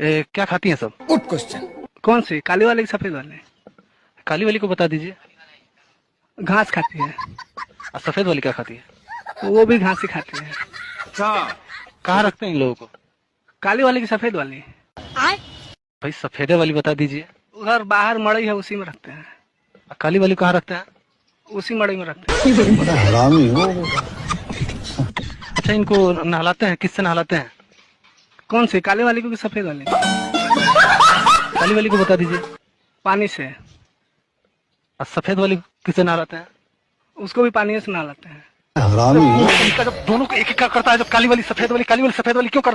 क्या खाती हैं सब? Good question. कौन सी, काली वाली की सफेद वाली? काली वाली को बता दीजिए। घास खाती है। और सफेद वाली क्या खाती है? वो भी घास ही खाती है। अच्छा, कहाँ रखते हैं इन लोगों को? काली वाली की सफेद वाली? भाई सफेदे वाली बता दीजिए। उधर बाहर मड़ई है, उसी में रखते हैं। और काली वाली कहाँ रखते हैं? उसी मड़ई में रखते हैं। बड़ा हरामी हो। अच्छा, इनको नहलाते हैं, किससे नहलाते हैं? कौन सी, काली वाली को कि सफेद वाली? काली वाली को बता दीजिए। पानी से। और सफेद वाली किससे नहलाते हैं? उसको भी पानी से नहलाते हैं। हरामी हो। इनका जब दोनों को एक एक करता है, जब काली वाली सफेद वाली, काली वाली सफेद वाली क्यों कर रहा है?